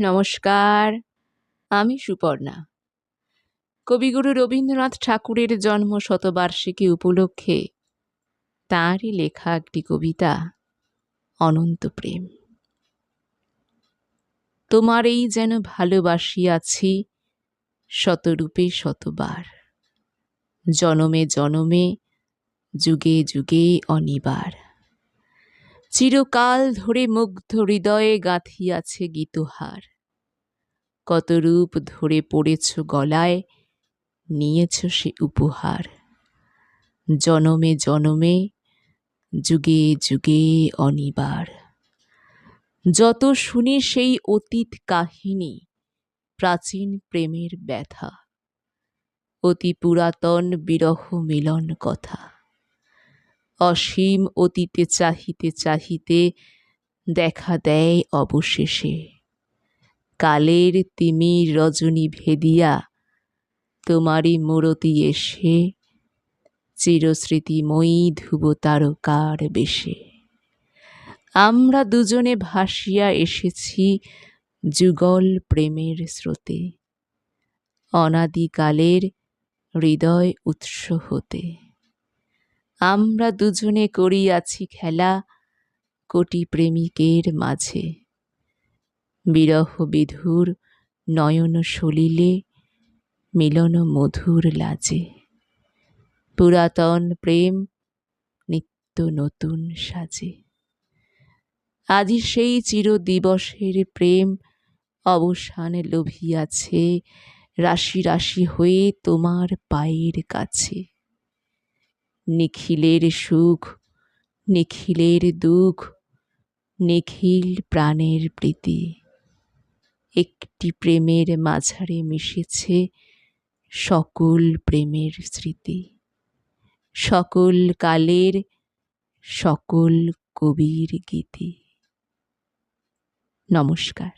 নমস্কার, আমি সুপর্ণা। কবিগুরু রবীন্দ্রনাথ ঠাকুরের জন্ম শতবার্ষিকী উপলক্ষে তাঁরই লেখা একটি কবিতা অনন্ত প্রেম। তোমারেই যেন ভালোবাসিয়াছি শতরূপে শতবার, জনমে জনমে যুগে যুগে অনিবার। চিরকাল ধরে মুগ্ধ হৃদয়ে গাঁথিয়াছে গীতহার, কত রূপ ধরে পড়েছ গলায়, নিয়েছ সে উপহার। জনমে জনমে যুগে যুগে অনিবার। যত শুনি সেই অতীত কাহিনী, প্রাচীন প্রেমের ব্যথা, অতি পুরাতন বিরহ মিলন কথা। অসীম অতীতে চাহিতে চাহিতে দেখা দেয় অবশেষে, কালের তিমির রজনী ভেদিয়া তোমারই মূরতি এসে চিরস্মৃতিময়ী ধ্রুব তারকার বেশে। আমরা দুজনে ভাসিয়া এসেছি যুগল প্রেমের স্রোতে, অনাদিকালের হৃদয় উৎস হতে। আমরা দুজনে করিয়াছি খেলা কোটি প্রেমিকের মাঝে, বিরহ বিধুর নয়ন সলিলে মিলন মধুর লাজে। পুরাতন প্রেম নিত্য নতুন সাজে। আজি সেই চির দিবসের প্রেম অবসান লোভিয়াছে, রাশি রাশি হয়ে তোমার পায়ের কাছে। নিখিলের সুখ নিখিলের দুঃখ, নিখিল প্রাণের প্রীতি, একটি প্রেমের মাঝারে মিশেছে সকল প্রেমের স্মৃতি। সকল কালের সকল কবির গীতি। নমস্কার।